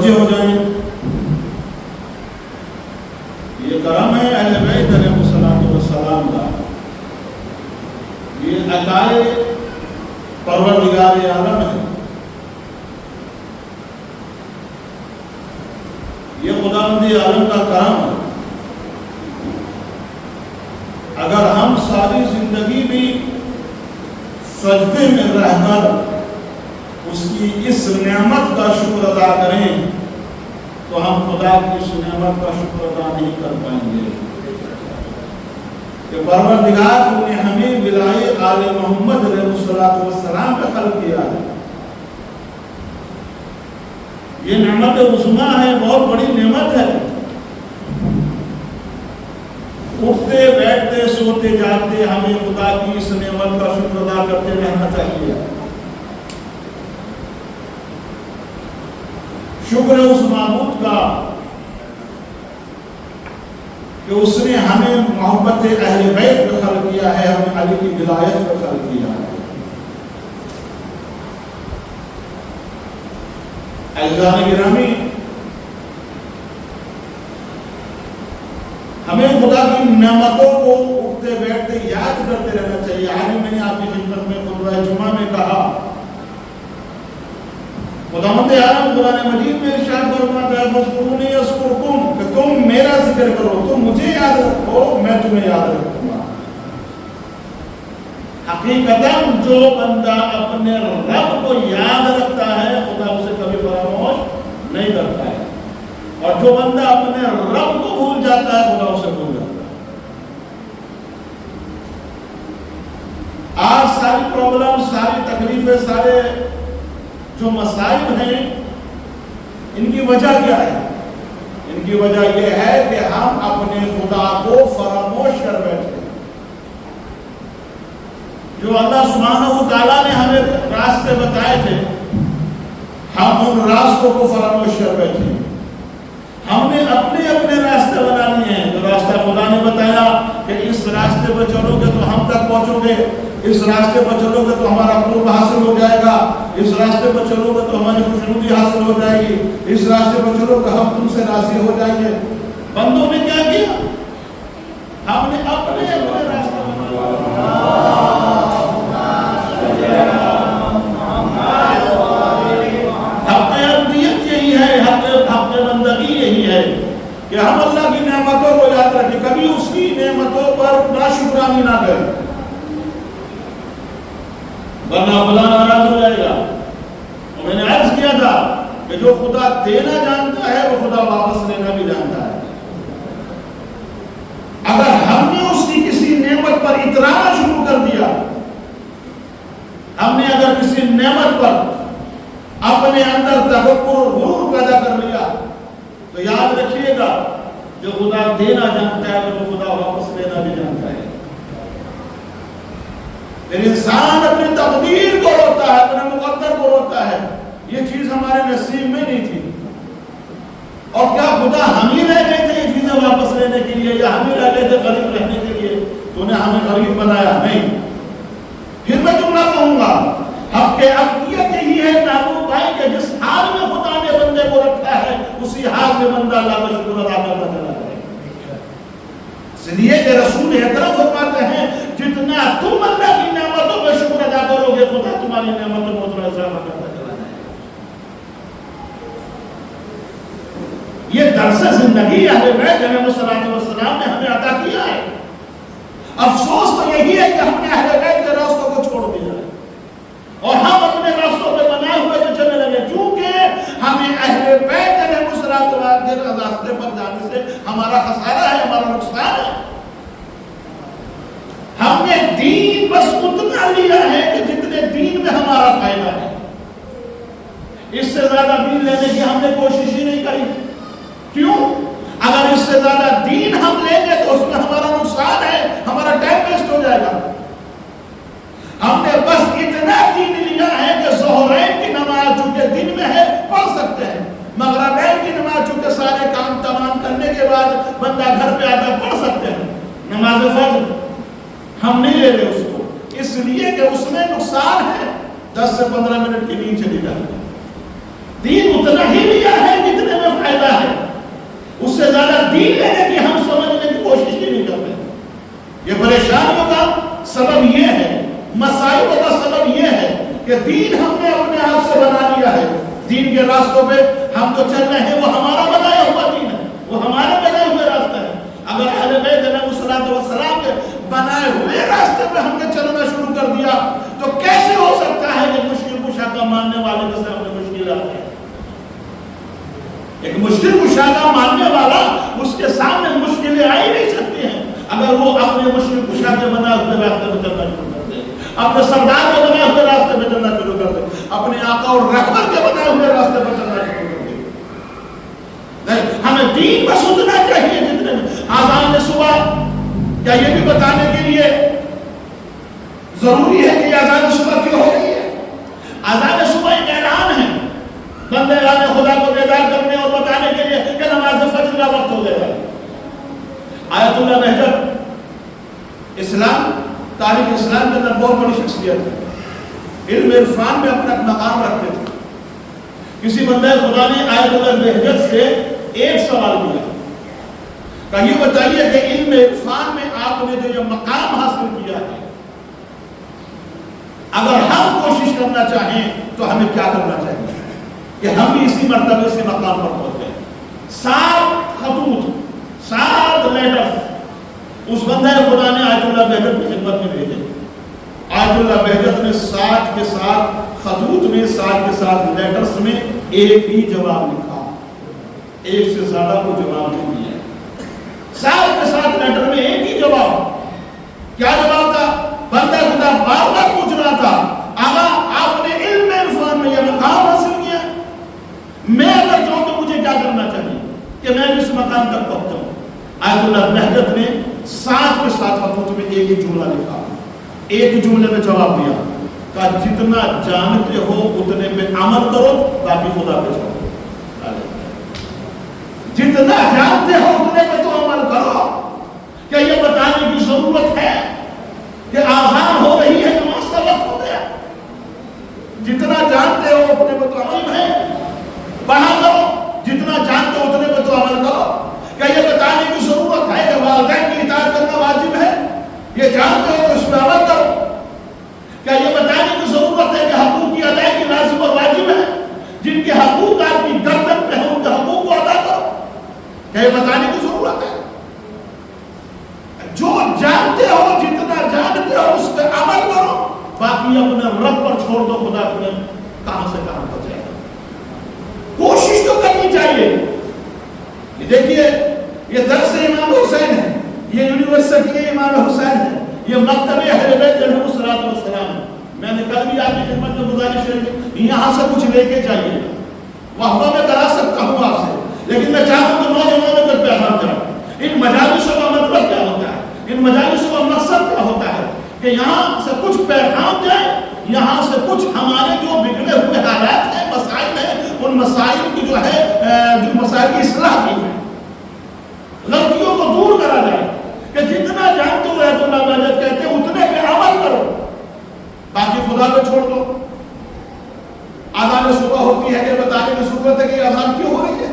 متوجہ ہو جائیں. یہ کرم ہے اہل بیت علیہ السلام کا. یہ عطائے پروردگار عالم ہے. یہ خداوند عالم کا کرم ہے. اگر ہم ساری زندگی بھی سجدے میں رہ کر اس کی اس نعمت کا شکر ادا کریں تو ہم خدا کی اس نعمت کا شکر ادا نہیں کر پائیں گے کہ پروردگار نے ہمیں بلائے آل محمد علیہ السلام کا خلق کیا ہے. یہ نعمت عظمیٰ ہے, بہت بڑی نعمت ہے. اٹھتے بیٹھتے سوتے جاگتے ہمیں خدا کی اس نعمت کا شکر ادا کرتے رہنا چاہیے. شکر اس معبود کا کہ اس نے ہمیں محبت اہل بیت پر خلق کیا ہے, ہمیں علی کی ولایت پر خلق کیا ہے. عزیزان گرامی, ہمیں خدا کی نعمتوں کو اٹھتے بیٹھتے یاد کرتے رہنا چاہیے. آج میں نے آپ کی خدمت میں خطبہ جمعہ میں کہا, خداوند عالم قرآن مجید میں ارشاد فرماتا ہے فاذکرونی اذکرکم, کہ تم میرا ذکر کرو, تم مجھے یاد رکھو, میں تمہیں یاد رکھوں گا. حقیقتاً جو بندہ اپنے رب کو یاد رکھتا ہے خدا اسے کبھی فراموش نہیں کرتا ہے, اور جو بندہ اپنے رب کو بھول جاتا ہے خدا اسے بھول جاتا ہے. آج ساری پرابلم, ساری تکلیفیں, سارے جو مسائل ہیں, ان کی وجہ کیا ہے؟ ان کی وجہ یہ ہے کہ ہم اپنے خدا کو فراموش کر بیٹھے. جو اللہ سبحانہ و تعالیٰ نے ہمیں راستے بتائے تھے, ہم ان راستوں کو فراموش کر بیٹھے. ہم نے اپنے اپنے راستے بنا لیے ہیں. جو راستہ خدا نے بتایا کہ اس راستے پر چلو گے تو ہم تک پہنچو گے, اس راستے پر چلو گے تو ہمارا قرب حاصل ہو جائے گا, اس راستے پر چلو گے تو ہماری خوشنودی حاصل ہو جائے گی, اس راستے پر چلو گے ہم تم سے راضی ہو جائیں گے. بندوں نے کیا کیا؟ ہم نے اپنے اپنے راستے حق بندگی یہی ہے کہ ہم اللہ کی نعمتوں کو یاد رکھیں, کبھی اس کی نعمتوں پر ناشکرانی نہ کریں, ورنہ خدا ناراض ہو جائے گا. میں نے عرض کیا تھا کہ جو خدا دینا جانتا ہے وہ خدا واپس لینا بھی جانتا ہے. اگر ہم نے اس کی کسی نعمت پر اترانا شروع کر دیا, ہم نے اگر کسی نعمت پر اپنے اندر تکبر اور غرور پیدا کر لیا, تو یاد رکھیے گا جو خدا دینا جانتا ہے وہ خدا واپس لینا بھی جانتا ہے. پھر انسان اپنی تقدیر کو روتا ہے, اپنے مقدر کو روتا ہے, یہ چیز ہمارے نصیب میں نہیں تھی. اور کیا خدا ہم ہی رہ گئے تھے یہ چیزیں واپس لینے کے لیے, یا ہم ہی رہ گئے تھے غریب رہنے کے لیے؟ تو نے ہمیں غریب بنایا نہیں. پھر میں جملہ کہوں گا, حق ابدیت یہی ہے محبوب بھائی کہ جس حال میں خدا نے بندے کو رکھا ہے اسی حال میں بندہ اللہ کا شکر ادا کرتا چلا جائے. اس لیے کہ رسول اکرم فرماتے ہیں جتنا تم اللہ کی نعمتوں پر شکر ادا کرو گے خدا تمہاری نعمتوں میں اتنا اضافہ کرتا چلا جائے. یہ درس زندگی اہل بیت علیہ السلام نے ہمیں عطا کیا ہے. افسوس تو یہی ہے کہ ہم نے اہل بیت کے راستوں کو چھوڑ دیا ہے اور ہم اپنے راستوں پہ بنائے ہوئے تو چلنے لگے. چونکہ ہمیں اہل بیت علیہ السلام کے راستے پر جانے سے ہمارا خسارہ ہے, ہمارا نقصان ہے. ہم نے دین بس اتنا لیا ہے کہ جتنے دین میں ہمارا فائدہ ہے, اس سے زیادہ دین لینے کی ہم نے کوشش ہی نہیں کری. کیوں؟ اگر اس سے زیادہ دین ہم لیں گے تو اس میں ہمارا نقصان ہے, ہمارا ٹائم ویسٹ ہو جائے گا. ہم نے بس اتنا دین لیا ہے کہ ظہرین کی نماز چونکہ دن میں ہے پڑھ سکتے ہیں, مغربین کی نماز چونکہ سارے کام تمام کرنے کے بعد بندہ گھر پہ آتا پڑھ سکتے ہیں. نماز فجر ہم نہیں لے رہے اس کو, اس لیے کہ اس میں نقصان ہے, 10 سے 15 منٹ کی نیند چلی جاتی ہے. دین اتنا ہی لیا ہے جتنے میں فائدہ ہے، اس سے زیادہ دین لینے کی ہم سمجھنے کی کوشش ہی نہیں کرتے۔ یہ پریشانیوں کا سبب یہ ہے، مسائل کا سبب یہ ہے کہ دین ہم نے اپنے آپ سے بنا لیا ہے۔ دین کے راستوں پہ ہم تو چل رہے ہیں، وہ ہمارا بنایا ہوا دین ہے، وہ ہمارے بنائے ہوئے راستے ہیں۔ اگر اہل بیت علیہ السلام کے بنائے ہوئے راستے پہ ہم نے چلنا شروع کر دیا تو کیسے ہو سکتا ہے کہ مشکل کشا کا ماننے والے کے سامنے مشکلات ہے؟ ایک مشکل کشا کا ماننے والا، اس کے سامنے مشکلیں آ ہی نہیں سکتی ہیں اگر وہ اپنے مشکل کشا کے بنائے ہوئے راستے پہ چلنا شروع کر دے، اپنے سردار کے بنائے ہوئے راستے پہ چلنا شروع کر دے، اپنے آقا اور رہبر کے بنائے ہوئے راستے پہ چلنا شروع کر دے۔ نہیں، ہمیں دین پر سننا چاہیے جتنے میں۔ آذان صبح کیا یہ بھی بتانے کے لیے ضروری ہے کہ آذان صبح کیوں ہو رہی ہے؟ آذان صبح ایک اعلان ہے بندگان خدا کو بیدار کرنے اور بتانے کے لیے کہ نماز فجر کا وقت ہو گیا ہے۔ آیت اللہ بہجت اسلام، تاریخ اسلام کے اندر بہت بڑی شخصیت ہے، علم عرفان میں اپنا مقام رکھتے تھے۔ کسی بندہ خدا نے آیت اللہ بہجت سے ایک سوال کیا کہ یہ بتائیے کہ علم عرفان میں آپ نے جو یہ مقام حاصل کیا ہے، اگر ہم کوشش کرنا چاہیں تو ہمیں کیا کرنا چاہیے کہ ہم بھی اسی مرتبے سے مقام پر پہنچے؟ 7 خطوط، 7 لیٹر اس بندہ خدا نے آیت اللہ بہجت کی خدمت میں بھیجے۔ آیت اللہ بہجت نے 7 کے 7 خطوط میں، 7 کے 7 لیٹرز میں ایک ہی جواب لکھا، ایک سے زیادہ کو جواب نہیں دیا۔ 7 کے 7 لیٹر میں ایک ہی جواب۔ کیا جواب تھا؟ بندہ خدا بار بار پوچھ رہا تھا، آقا آپ نے علم عرفان میں یہ مقام حاصل کیا، میں اگر چاہوں تو مجھے کیا کرنا چاہیے کہ میں اس مقام تک پہنچوں؟ آیت اللہ بہجت نے 7 کے 7 خطوط میں ایک ہی جملہ لکھا، ایک ہی جملے میں جواب دیا کہ جتنا جانتے ہو اتنے پہ عمل کرو، باقی خدا پہ چھوڑو۔ جتنا جانتے ہو اتنے پہ تو عمل کرو۔ کیا یہ بتانے کی ضرورت ہے کہ آزان ہو رہی ہے، نماز کا وقت ہو گیا؟ جتنا جانتے ہو اتنے پہ تو عمل ہے، پڑھا کرو، جتنا جانتے ہو اتنے پہ تو عمل کرو۔ کیا یہ بتانے کی ضرورت ہے کہ والدین کی اطاعت کرنا واجب ہے؟ یہ جانتے ہو تو اس پہ عمل کرو۔ کیا یہ بتانے کی ضرورت ہے کہ حقوق کی ادائیگی لازم اور واجب ہے؟ جن کے حقوق آپ کی گردن پہ ہیں ان کے حقوق کو ادا کرو۔ کیا یہ بتانے کی ضرورت ہے؟ جو جانتے ہو، جتنا جانتے ہو اس پہ عمل کرو، باقی اپنے رب پر چھوڑ دو، خدا تمہیں کہاں سے کہاں پہنچائے گا۔ کوشش تو کرنی چاہیے۔ یہ دیکھیے، یہ درس امام حسین ہے، یہ یونیورسٹی امام حسین ہے، یہ مکتب اہل بیت علیہ السلام ہے۔ میں نے کل بھی آپ کی خدمت میں گزارش کی، یہاں سے کچھ لے کے جائیے، وہاں میں کرا سکتا ہوں آپ سے، لیکن میں چاہتا ہوں کہ نوجوانوں پر پیغام جائے۔ ان مجالسوں کا مطلب کیا ہوتا ہے؟ ان مجالسوں کا مقصد کیا ہوتا ہے؟ کہ یہاں سے کچھ پیغام جائے، یہاں سے کچھ ہمارے جو بگڑے ہوئے حالات ہیں، مسائل ہیں، ان مسائل کی جو مسائل کی اصلاح کی جائے، غلطیوں کو دور کرا جائے کہ جتنا جانتے ہو آیت اللہ بہجت کہتے ہیں اتنے پہ عمل کرو، باقی خدا پہ چھوڑ دو۔ آذان صبح ہوتی ہے کہ بتانے کی ضرورت ہے کہ آذان کیوں ہو رہی ہے؟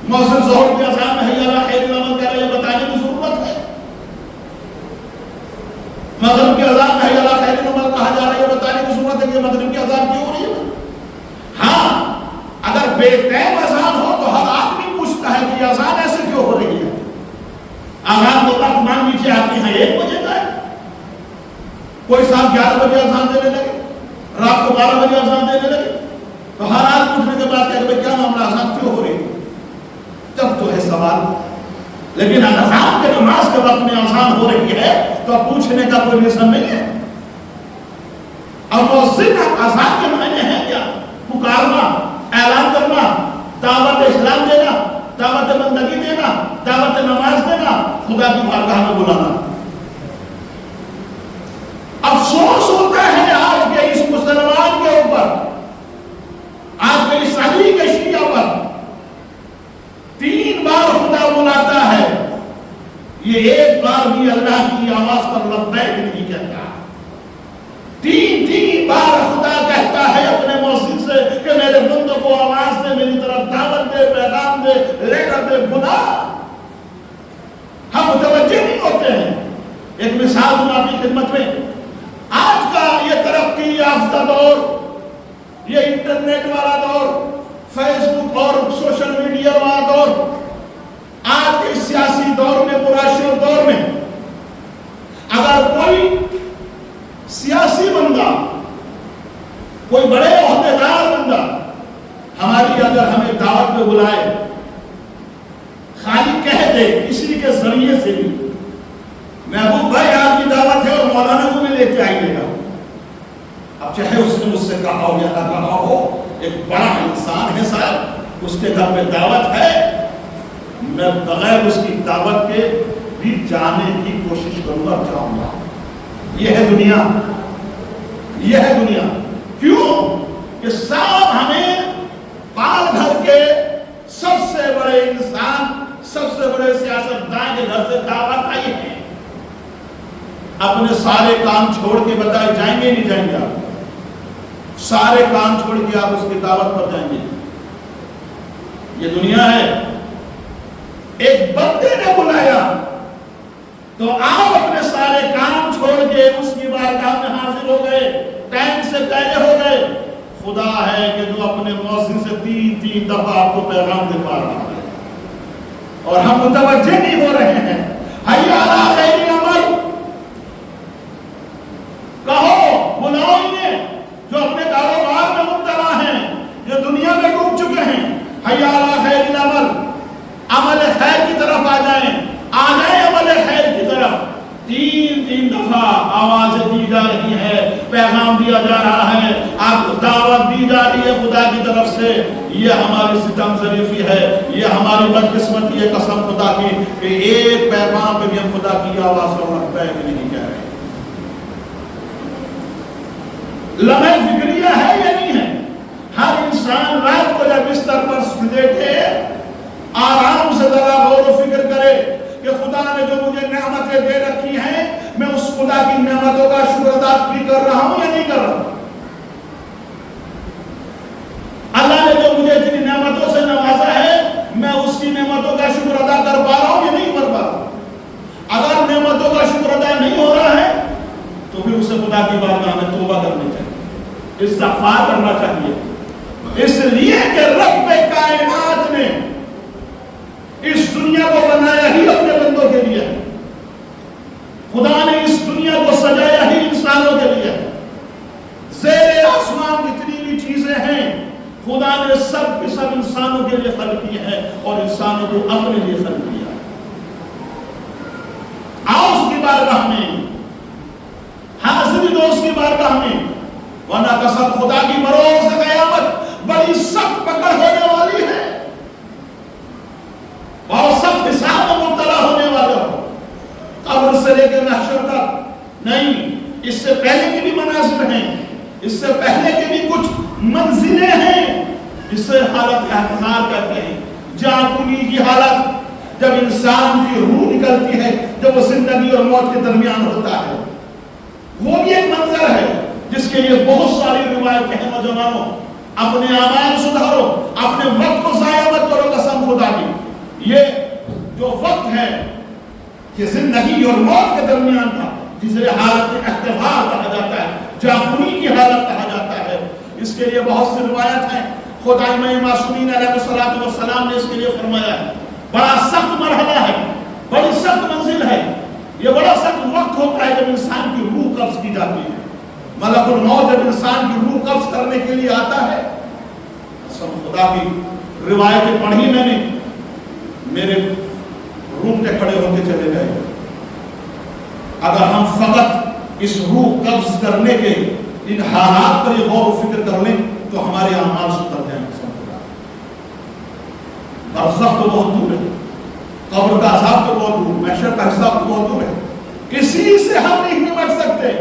مؤذن ظہر کی اذان میں حی علی خیر العمل کہہ رہا ہے، یہ بتانے کی ضرورت ہے؟ مغرب کی اذان میں حی علی خیر العمل کہا جا رہا ہے، یہ بتانے کی ضرورت ہے کہ مغرب کی اذان کیوں ہو رہی ہے؟ ہاں، اگر بے ٹائم اذان ہو تو ہر آدمی پوچھتا ہے کہ یہ اذان ایسے کیوں ہو رہی ہے؟ اذان تو وقت مان لیجیے آپ کے یہاں 1 بجے کا ہے، کوئی صاحب 11 بجے اذان دینے لگے، رات کو 12 بجے اذان دینے لگے، تو ہر آدمی پوچھنے کے بعد کہ کیا معاملہ، اذان کیوں ہو رہی ہے؟ تب تو ہے سوال۔ لیکن اذان کے نماز کے وقت میں اذان ہو رہی ہے تو اب پوچھنے کا کوئی ریزن نہیں ہے۔ اب مؤذن اذان کے معنی ہے کیا؟ پکارنا، اعلان کرنا، دعوت اسلام دینا، دعوت بندگی دینا، دعوت نماز دینا، خدا کی بارگاہ میں بلانا۔ افسوس ہوتا ہے آج کے اس مسلمان کے اوپر، آج کے اس علی کے شیعہ پر 3 بار خدا بلاتا ہے، یہ 1 بار بھی اللہ کی آواز پر لبیک نہیں کہتا۔ 3 بار خدا کہتا ہے اپنے مؤذن سے کہ میرے مثال دوں آپ کی خدمت میں. آج کا یہ ترقی یافتہ دور، یہ انٹرنیٹ والا دور، فیس بک اور سوشل میڈیا والا دور، آج کے سیاسی دور میں، پراشر دور میں، اگر کوئی سیاسی بندہ، کوئی بڑے عہدیدار بندہ ہماری اگر ہمیں دعوت میں بلائے، خالی کہہ دے کسی کے ذریعے سے بھی، محبوب بھائی آپ کی دعوت ہے اور مولانا کو بھی لے کے آئیے گا، اب چاہے اس نے مجھ سے کہا ہو یا نہ کہا ہو، ایک بڑا انسان ہے صاحب، اس کے گھر میں دعوت ہے، میں بغیر اس کی دعوت کے بھی جانے کی کوشش کروں گا، جاؤں گا. یہ ہے دنیا، یہ ہے دنیا. کیوں کہ صاحب ہمیں پال گھر کے سب سے بڑے انسان، سب سے بڑے سیاستدان کے گھر سے دعوت آئی ہے. اپنے سارے کام چھوڑ کے بتائے جائیں گے نہیں جائیں گے؟ آپ سارے کام چھوڑ کے آپ اس کی دعوت پر جائیں گے؟ یہ دنیا ہے. ایک بندے نے بلایا تو آپ اپنے سارے کام چھوڑ کے اس کی بارگاہ میں حاضر ہو گئے، ٹائم سے پہلے ہو گئے. خدا ہے کہ جو اپنے مؤذن سے 3 دفعہ آپ کو پیغام دے پا رہا ہے اور ہم متوجہ نہیں ہو رہے ہیں. حی علی خیر العمل کہو، بلاؤ انہیں جو اپنے کاروبار میں مبتلا ہیں، جو دنیا میں ڈوب چکے ہیں. حی علی خیر العمل، عمل خیر کی طرف آ جائیں عمل خیر کی طرف. 3 دفعہ آوازیں دی جا رہی ہے، پیغام دیا جا رہا ہے، آپ کو دعوت دی جا رہی ہے خدا کی طرف سے. یہ ہماری ستم ظریفی ہے، یہ ہماری بدقسمتی ہے قسم خدا کی کہ ایک پیغام پہ بھی ہم خدا کی آواز کو رکھتا ہے کہ نہیں کہہ رہے. لمحہ فکریہ ہے یا نہیں ہے؟ ہر انسان رات کو جب بستر پر لیٹے آرام سے ذرا غور و فکر کرے کہ خدا نے جو مجھے نعمتیں دے رکھی ہیں، میں اس خدا کی نعمتوں کا شکر ادا بھی کر رہا ہوں یا نہیں کر رہا ہوں؟ اللہ نے جو مجھے اتنی نعمتوں سے نوازا ہے، میں اس کی نعمتوں کا شکر ادا کر پا رہا ہوں یا نہیں کر پا رہا ہوں؟ اگر نعمتوں کا شکر ادا نہیں ہو رہا ہے تو پھر اسے خدا کی بارگاہ میں توبہ کرنی چاہیے، استغفار کرنا چاہیے. اس لیے کہ رب کائنات نے اس دنیا کو بنایا ہی اپنے بندوں کے لیے، خدا نے اس دنیا کو سجایا ہی انسانوں کے لیے. زیر آسمان جتنی بھی چیزیں ہیں خدا نے سب کی سب انسانوں کے لیے خلق کی ہے اور انسانوں کو اپنے لیے خلق کیا. آؤ اس کی بارگاہ میں، حاضری دو اس کی بارگاہ میں، ورنہ قسم خدا کی بروز قیامت بڑی سخت پکڑ ہونے والی ہے اور سخت حساب میں مبتلا ہونے والے ہو. قبر سے لے کے محشر تک نہیں، اس سے پہلے کی بھی مناظر ہیں، اس سے پہلے کی بھی کچھ منزلیں ہیں جسے حالت احتضار کہتے ہیں. جاپنی کی حالت، جب انسان کی روح نکلتی ہے، جب وہ زندگی اور موت کے درمیان ہوتا ہے، وہ بھی ایک منظر ہے جس کے لیے بہت ساری روایتیں ہیں. نوجوانوں، اپنے اعمال سدھارو، اپنے وقت کو ضائع مت کرو قسم خدا کی. یہ جو وقت ہے کہ زندگی اور موت کے درمیان تھا، جسے حالت احتضار کہا جاتا ہے، جاپنی کی حالت کہا جاتا ہے، اس کے لیے بہت سی روایت ہیں. خدا معصومین علیہ الصلوۃ والسلام نے اس کے لیے فرمایا ہے بڑا سخت مرحلہ ہے، بڑی سخت منزل ہے، یہ بڑا سخت وقت ہوتا ہے جب انسان کی روح قبض کی جاتی ہے. ملک الموت جب انسان کی روح قبض کرنے کے لیے آتا ہے، قسم خدا کی روایتیں پڑھی میں نے، میرے رونگٹے کھڑے ہوتے چلے گئے. اگر ہم فقط اس روح قبض کرنے کے ان حالات پر یہ غور و فکر کر لیں تو ہمارے اعمال سدھر جائیں گے. برزخ تو بہت دور ہے، قبر کا عذاب تو بہت دور، محشر کا حساب تو بہت دور ہے. کسی سے ہم نہیں نمٹ سکتے،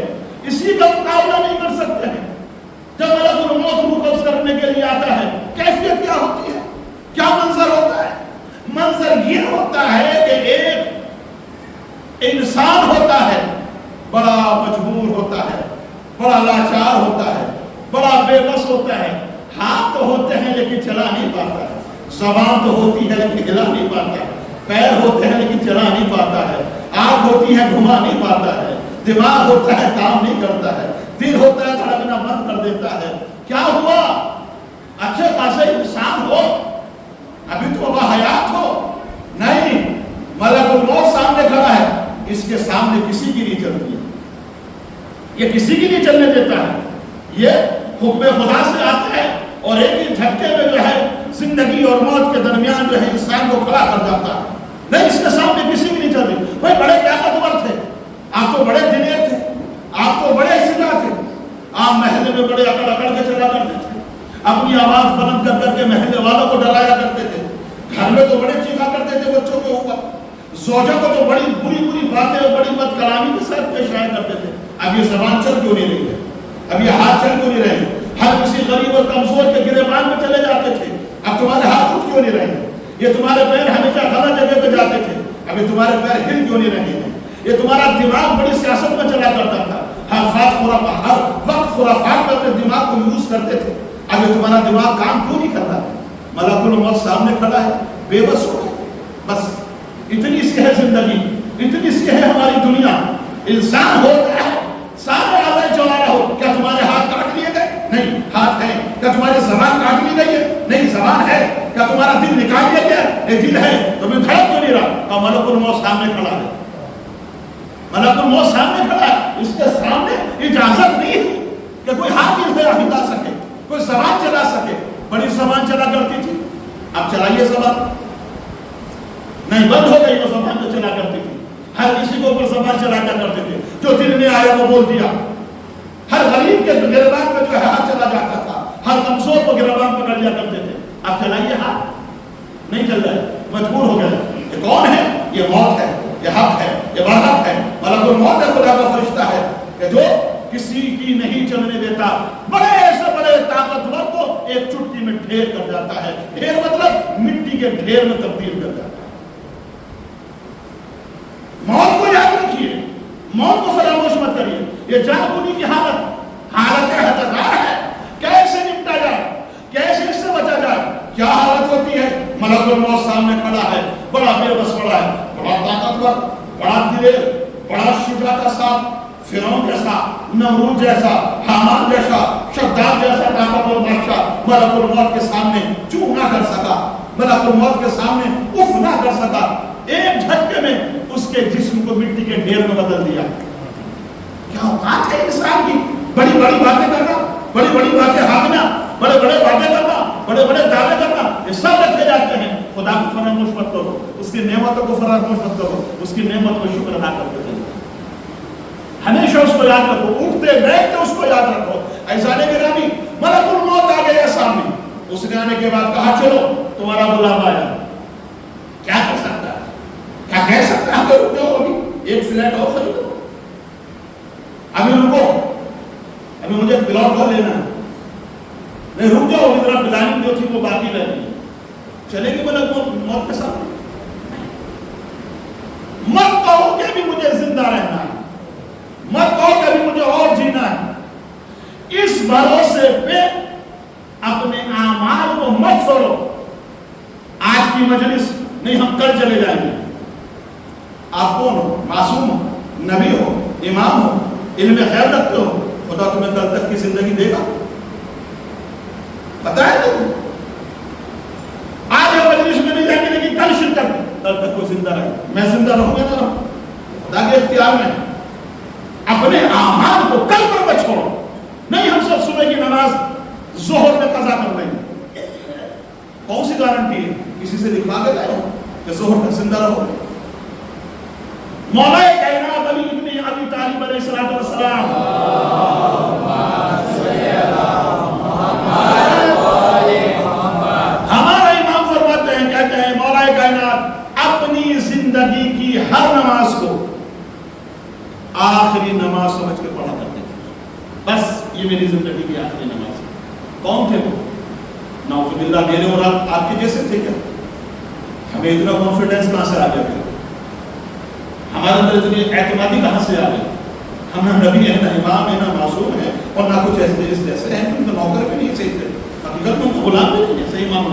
کسی کا مقابلہ نہیں کر سکتے ہیں. جب ملک الموت روح قبض کرنے کے لیے آتا ہے، کیفیت کیا ہوتی ہے، کیا منظر ہوتا ہے؟ منظر یہ ہوتا ہے کہ ایک انسان ہوتا ہے، بڑا مجبور ہوتا ہے، بڑا لاچار ہوتا ہے، بڑا بے بس ہوتا ہے. ہاتھ تو ہوتے ہیں لیکن چلا نہیں پاتا ہے، زبان تو ہوتی ہے لیکن ہلا نہیں پاتا ہے، پیر ہوتے ہیں لیکن چلا نہیں پاتا ہے، آنکھ ہوتی ہے گھما نہیں پاتا ہے، دماغ ہوتا ہے کام نہیں کرتا ہے، دل ہوتا ہے دھڑکنا بند کر دیتا ہے. کیا ہوا؟ اچھے خاصے انسان ہو، ابھی تو باحیات ہو، نہیں، ملک الموت سامنے کھڑا ہے، اس کے سامنے کسی کی نہیں چلتی ہے، یہ کسی کی نہیں چلنے دیتا ہے. یہ حکم خدا سے آتا ہے اور ایک ہی جھٹکے میں جو ہے زندگی اور موت کے درمیان جو ہے انسان کو کھڑا کر جاتا ہے. نہیں، اس کے سامنے کسی کی نہیں چل رہی. بھائی بڑے طاقتور تھے، آپ تو بڑے دلیر تھے، آپ تو بڑے شجاع تھے، آپ محلے میں بڑے اکڑ اکڑ کے چلا کرتے تھے، اپنی آواز بلند کر کر کے محلے والوں کو ڈرایا کرتے تھے، گھر میں تو بڑے چیخا کرتے تھے بچوں کے اوپر، زوجہ کو تو بڑی بری بری باتیں اور بڑی بد کلامی کے ساتھ پیش آیا کرتے تھے. اب یہ زبان چل کیوں نہیں رہی ہے؟ اب یہ ہاتھ چل کیوں نہیں رہے ہیں؟ ہر کسی غریب اور کمزور کے گریبان میں چلے جاتے تھے، اب تمہارے ہاتھ اٹھ کیوں نہیں رہے ہیں؟ یہ تمہارے پیر ہمیشہ غلط جگہ پہ جاتے تھے، ابھی تمہارے پیر ہل کیوں نہیں رہے ہیں؟ یہ تمہارا دماغ بڑی سیاست میں چلا کرتا تھا، ہر وقت خرافات میں اپنے دماغ کو یوز کرتے تھے، اب یہ تمہارا دماغ کام کیوں نہیں کرتا؟ ملک الموت سامنے کھڑا ہے، بے بس ہو گئے. بس اتنی سی ہے زندگی، اتنی سی ہے ہماری دنیا. انسان ہوتا ہے سارے آدھے جوارا ہو، کیا تمہارے ہاتھ کاٹ لیے گئے؟ نہیں، ہاتھ ہے. کیا تمہاری زبان کاٹ لی گئی ہے؟ نہیں، زبان ہے. کیا تمہارا دل نکال لیا گیا؟ نہیں، دل ہے. تمہیں دھڑک کیوں نہیں رہا؟ اور ملک الموت سامنے کھڑا ہے، ملک الموت سامنے کھڑا ہے. اس کے سامنے اجازت نہیں ہے کہ کوئی ہاتھ ہلا سکے، کوئی زبان چلا سکے. بڑی زبان چلا کرتی تھی، اب چلائیے زبان. نہیں، بند ہو گئی وہ زبان جو چلا کرتی تھی. ہر کسی کو اوپر زبان چلایا کرتے تھے، جو دل میں آیا وہ بول دیا. ہر غریب کے گریبان میں جو ہے ہاتھ چلا جاتا تھا، ہر کمزور کو گریبان پکڑ لیا کرتے تھے. اب چلائیے ہاتھ، نہیں چل رہا ہے، مجبور ہو گیا. یہ کون ہے؟ یہ موت ہے، یہ حق ہے، یہ برحق ہے. ملک الموت ہے، خدا کا فرشتہ ہے کہ جو کسی کی نہیں چلنے دیتا. بڑے سے بڑے طاقتور کو ایک چٹکی میں ڈھیر کر جاتا ہے. ڈھیر مطلب مٹی کے ڈھیر میں تبدیل کر جاتا ہے. موت کو یاد رکھیے، موت کو فراموش مت کریے. یہ جاگونی کی حالت احتضار ہے. کیسے نپٹا جائے، کیسے اس سے بچا جائے؟ کیا حالت ہوتی ہے؟ ملک الموت سامنے کھڑا ہے، بڑا بے بس پڑا ہے، بڑا طاقتور، بڑا دلیر، بڑا شجاع کا ساتھ، فرعون جیسا، نمرود جیسا، حامان جیسا، شداد جیسا طاقتور بادشاہ ملک الموت کے سامنے چوں نہ کر سکا، ملک الموت کے سامنے اف نہ کر سکا. ایک جھٹکے میں اس کے جسم کو مٹی کے ڈھیر میں بدل دیا. کیا اوقات ہے انسان کی؟ بڑی بڑی باتیں کرنا، بڑی بڑی باتیں ہانکنا، بڑے بڑے وعدے کرنا، بڑے بڑے دعوے کرنا، یہ سب رکھے جاتے ہیں. خدا کو فراموش مت کرو، اس کی نعمتوں کو فراموش مت کرو، اس کی نعمت کو شکر ادا کرتے چلو. ہمیشہ اس کو یاد رکھو، اٹھتے بیٹھتے اس کو یاد رکھو. ایسا نہیں گرامی، ملک الموت آ گیا سامنے. اس نے آنے کے بعد کہا چلو تمہارا بلاوا آیا. کیا کر سکتا ہے؟ کیا کہہ سکتا ہے؟ رک جاؤ، ابھی ایک فلیٹ اور خریدو، ابھی رکو، ابھی مجھے پلاٹ اور لینا ہے. نہیں، رک جاؤ، ذرا پلاننگ جو تھی وہ باقی رہ گئی. چلے گی ملک موت کے ساتھ؟ مت کہو کہ ابھی مجھے زندہ رہنا ہے، مت کہو کہ ابھی مجھے اور جینا ہے. اس بھروسے پہ اپنے اعمال کو مت چھوڑو. آج کی مجلس نہیں، ہم کل چلے جائیں گے. آپ کون ہو؟ معصوم ہو، نبی ہو، امام ہو، علم خیر رکھتے ہو. خدا تمہیں کل تک کی زندگی دے گا؟ پتہ ہے تم؟ آج ہم مجلس میں نہیں جائیں گے لیکن کل شرکت، کل تک کوئی زندہ رہے. میں زندہ رہوں گا نہ رہوں، خدا کے اختیار میں. اپنے اعمال کو کل پر مت چھوڑو. نہیں، ہم سب صبح کی نماز ظہر میں قضا کر لیں گے. کون سی گارنٹی ہے؟ کسی سے دکھوا کے لائے ہو کہ ظہر تک زندہ رہو. مولا کائنات علی ابن ابی طالب علیہ الصلوۃ والسلام، ہمارا امام فرماتے ہیں، کہتے ہیں مولا کائنات اپنی زندگی کی ہر نماز کو آخری نماز سمجھ کے پڑھا کرتے تھے. بس یہ میری زندگی کی آخری نماز ہے. کون تھے وہ؟ نعوذ باللہ میرے اور آپ کے جیسے تھے کیا؟ ہمیں اتنا کانفیڈنس کہاں سے آ گیا؟ ہمارے اندر اتنی اعتمادی کہاں سے آ گئی؟ ہم نہ نبی ہیں، نہ امام ہیں، نہ معصوم ہیں، اور نہ کچھ ایسے جیسے ہیں. تم تو نوکر بھی نہیں صحیح تھے، حقیقت میں تو غلام بھی نہیں ہے. صحیح امام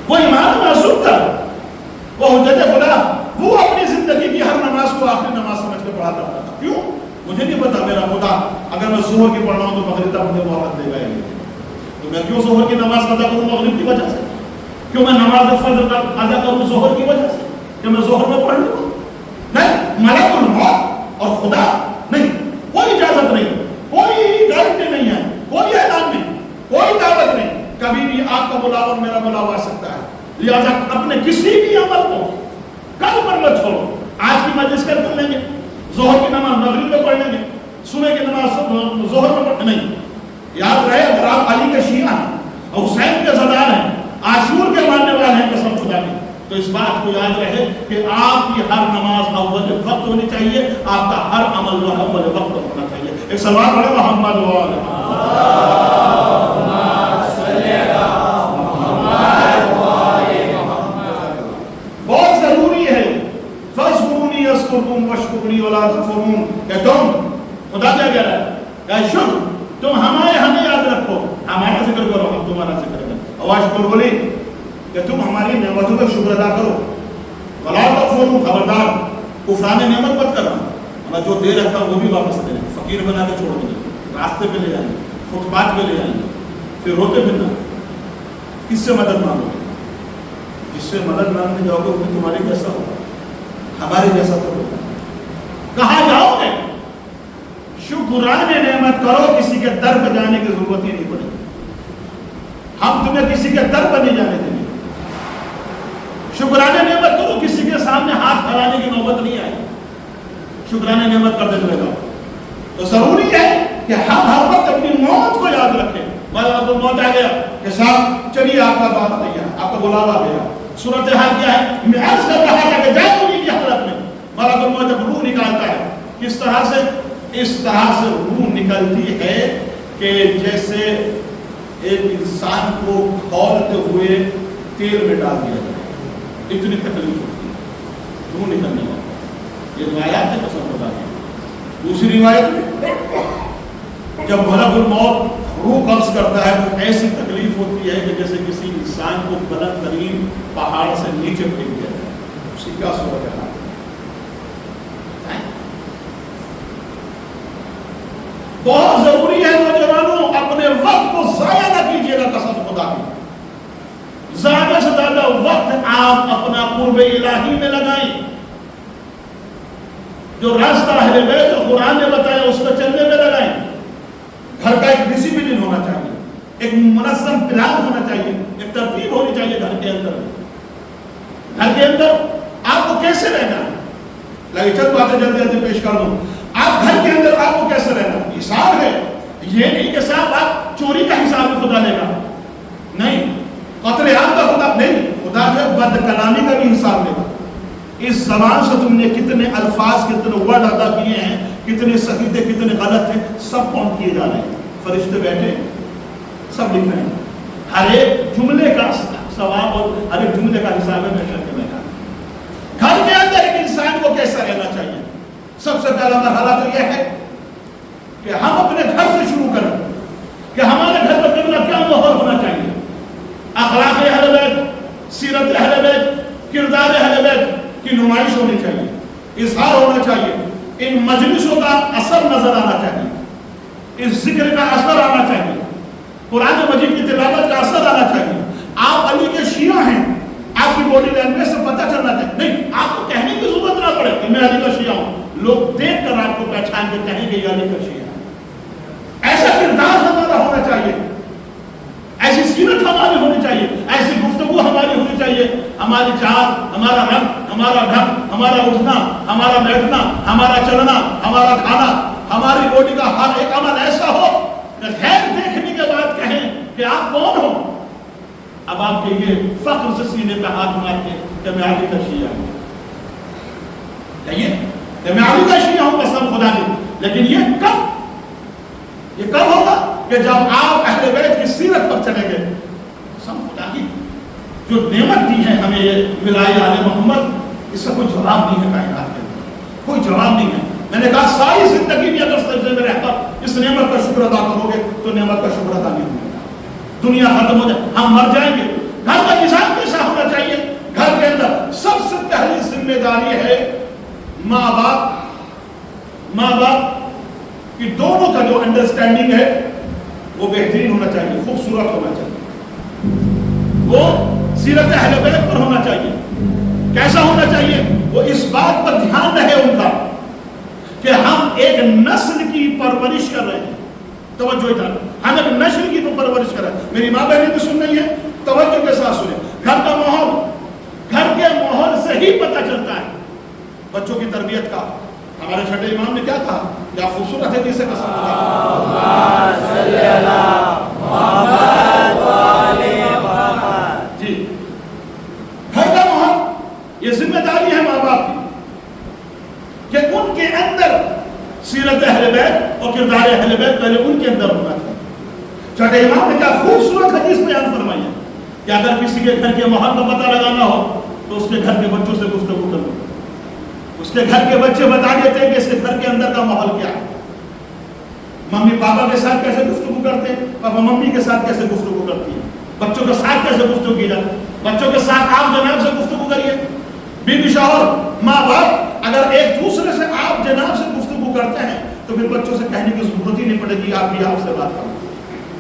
وہ امام معصوم تھا، وہ حجت خدا. وہ اپنی زندگی کی ہر نماز کو آخری نماز سمجھ کے پڑھا کرتا تھا. کیوں؟ مجھے نہیں پتا میرا خدا اگر میں ظہر کی پڑھ رہا ہوں تو مغرب تک مجھے مہلت دے گا ہی، تو میں کیوں ظہر کی نماز قضا کروں مغرب کی وجہ سے؟ کیوں میں نماز فجر قضا کروں ظہر کی وجہ سے کہ میں ظہر میں پڑھ لوں؟ نہیں، ملک الموت اور خدا نہیں، کوئی اجازت نہیں، کوئی گارنٹی نہیں ہے، کوئی اعلان نہیں، کوئی دعوت نہیں، کبھی بھی آپ کا بلاوا میرا بلاوا آ سکتا ہے۔ لہذا اپنے کسی بھی عمل کو کل پر مت چھوڑو۔ آج کی مجلس کر لیں گے، ظہر کی نماز مغرب میں پڑھ لیں گے، صبح کی نماز ظہر میں پڑھ نہیں۔ یاد رہے اگر آپ علی کے شیعہ ہیں اور حسین کے زدار ہیں، عاشور کے ماننے والے ہیں قسم خدا کی، تو اس بات کو یاد رہے کہ آپ کی ہر نماز اول وقت ہونی چاہیے، آپ کا ہر عمل جو ہے اول وقت ہونا چاہیے۔ ایک سلوات پڑھیں محمد بہت ضروری ہے۔ فَاذْكُرُونِي يَذْكُرْكُمْ وَاشْكُرُونِي وَلَا تَكْفُرُونَ کہ تم خدا کیا کہہ رہا ہے کہ شکر تم ہمیں یاد رکھو، ہمارا ذکر کرو، ہم تمہارا ذکر کرو، واشکرونی کہ تم ہماری نعمتوں کا شکر ادا کرو، وَلَا تَكْفُرُونَ خبردار کفران نعمت مت کرنا، ہمیں جو دے رکھا وہ بھی واپس دے، فقیر بنا کے چھوڑ دیں، راستے پہ لے جائیں، فٹ پاتھ پہ لے جائیں، پھر روتے پھرنا۔ کس سے مدد مانگو؟ جس سے مدد مانگنے جاؤ گے وہ تمہارے جیسا ہوگا، ہمارے جیسا تو ہوگا۔ کہاں جاؤ گے؟ شکران نعمت کرو، کسی کے در پہ جانے کی ضرورت ہی نہیں پڑے، ہم تمہیں کسی کے در پہ نہیں جانے دیں گے۔ شکران نعمت کرو، کسی کے سامنے ہاتھ پھیلانے کی نوبت نہیں آئے، شکران نعمت کرتے ہوئے جاؤ۔ تو ضروری ہے کہ ہم ہر وقت اپنی موت کو یاد رکھیں۔ مطلب موت آ گیا کہ صاحب چلیے آپ کا بات نہیں ہے، آپ کا بلاوا گیا، صورتحال کیا ہے؟ میں عرض کر رہا تھا کہ جائے کی حالت میں ملک الموت جب روح نکالتا ہے کس طرح سے؟ اس طرح سے روح نکلتی ہے کہ جیسے ایک انسان کو کھولتے ہوئے تیل میں ڈال دیا جائے، اتنی تکلیف ہوتی ہے روح نکلنے والی۔ یہ روایات ہے قسم خدا کی۔ دوسری روایت میں جب ملک الموت روح قبض کرتا ہے تو ایسی تکلیف ہوتی ہے کہ جیسے کسی انسان کو بلند ترین پہاڑ سے نیچے پھینک دیا جائے، اس کی کیا صورت ہے؟ بہت ضروری ہے نوجوانوں، اپنے وقت کو ضائع نہ کیجیے گا قسم خدا کی۔ زیادہ سے زیادہ وقت آپ اپنا قرب الہی میں لگائیں، جو راستہ اہل بیت اور قرآن نے بتایا اس کو چلنے میں لگائیں۔ گھر کا ایک ڈسپلن ہونا چاہیے، ایک منظم پلان ہونا چاہیے، ایک ترتیب ہونی چاہیے گھر کے اندر۔ گھر کے اندر آپ کو کیسے رہنا ہے؟ لگے چند باتیں جلدی جلدی پیش کر دوں۔ آپ گھر کے اندر آپ کو کیسے رہنا؟ حساب ہے، یہ نہیں کہ صاحب آپ چوری کا حساب بھی خدا لے گا، نہیں، قتل عام کا خدا نہیں، خدا جو بد کلامی کا بھی حساب لے گا۔ اس زبان سے تم نے کتنے الفاظ، کتنے ورڈ ادا کیے ہیں، کتنے صحیح تھے، کتنے غلط تھے، سب کاؤنٹ کیے جا رہے ہیں، فرشتے بیٹھے سب لکھ رہے ہیں، ہر ایک جملے کا ثواب اور ہر ایک جملے کا حساب ہے بیٹھ کے بیٹھا۔ گھر کے اندر ایک انسان کو کیسا رہنا چاہیے؟ سب سے پہلا مرحلہ تو یہ ہے کہ ہم اپنے گھر سے شروع کریں کہ ہمارے گھر میں کتنا کیا ماحول ہونا چاہیے، اخلاق اہل بیت، سیرت اہل بیت، کردار اہل بیت کی نمائش ہونی چاہیے، اظہار ہونا چاہیے، ان مجلسوں کا اثر نظر آنا چاہیے، اس ذکر کا اثر آنا چاہیے، قرآن مجید کی تلاوت کا اثر آنا چاہیے۔ آپ علی کے شیعہ ہیں، آپ کی باڈی لینگویج سے پتہ چلنا چاہیے، نہیں آپ کو کہنے کی ضرورت نہ پڑے کہ میں علی کا شیعہ ہوں، لوگ دیکھ کر آپ کو پہچان کے کہیں گے یہ علی کا شیعہ ہے۔ ایسا کردار ہمارا ہونا چاہیے، ایسی سیرت ہماری ہونی چاہیے، ایسی گفتگو ہماری ہونی چاہیے، ہماری چال، ہمارا رنگ، ہمارا ڈھنگ، ہمارا اٹھنا، ہمارا بیٹھنا، ہمارا چلنا، ہمارا کھانا، ہماری باڈی کا ہر ایک عمل ایسا ہو کہ خیر دیکھنے کے بعد کہیں کہ آپ کون ہو۔ اب آپ کے یہ فخر سے سینے پہ ہاتھ مارتے کہ میں علی کا شیعہ ہوں، کہیے کہ میں علی کا شیعہ ہوں قسم خدا کی۔ لیکن یہ کب ہوگا؟ کہ جب آپ اہل بیت کی سیرت پر چلیں گے۔ قسم خدا کی جو نعمت دی ہے ہمیں یہ ولایت آل محمد، اس کا کوئی جواب نہیں ہے کائنات کے اندر، کوئی جواب نہیں ہے۔ میں نے کہا ساری زندگی بھی اگر سجدے میں رہتا اس نعمت کا شکر ادا کرو گے تو نعمت کا شکر ادا نہیں ہوگا، دنیا ختم ہو جائے، ہم مر جائیں گے۔ گھر کا نظام کیسا ہونا چاہیے؟ گھر کے اندر سب سے پہلی ذمہ داری ہے ماں باپ کہ دونوں کا جو انڈرسٹینڈنگ ہے وہ بہترین ہونا چاہیے، خوبصورت ہونا چاہیے، وہ سیرت اہل بیت پر ہونا چاہیے۔ کیسا ہونا چاہیے؟ وہ اس بات پر دھیان رہے ان کا کہ ہم ایک نسل کی پرورش کر رہے ہیں۔ توجہ ادھر، ہم ایک نسل کی پرورش کر رہے ہیں۔ میری ماں بہنیں بھی سن رہی ہیں، توجہ کے ساتھ سنیں۔ گھر کا ماحول، گھر کے ماحول سے ہی پتہ چلتا ہے بچوں کی تربیت کا۔ ہمارے چھٹے امام نے کیا کہا؟ کیا خوبصورت ہے جسے قسم خدا جی۔ گھر کا ماحول، یہ ذمہ داری ہے ماں باپ کی کہ ان کے اندر سیرت اہل بیت اور کردار اہل بیت پہلے ان کے اندر ہونا چاہیے۔ چھٹے امام نے کیا خوبصورت حدیث بیان فرمائی ہے کہ اگر کسی کے گھر کے ماحول کا پتہ لگانا ہو تو اس کے گھر کے بچوں سے گفتگو کرو۔ اس کے گھر کے بچے بتا دیتے ہیں کہ اس کے گھر کے اندر کا ماحول کیا ہے، ممی پاپا کے ساتھ کیسے گفتگو کرتے ہیں، پاپا ممی کے ساتھ کیسے گفتگو کرتی ہے، بچوں کے ساتھ کیسے گفتگو کی جاتی ہے۔ بچوں کے ساتھ آپ جناب سے گفتگو کریے، بیوی شوہر ماں باپ اگر ایک دوسرے سے آپ جناب سے گفتگو کرتے ہیں تو پھر بچوں سے کہنے کی ضرورت ہی نہیں پڑے گی آپ بھی آپ سے بات کریں،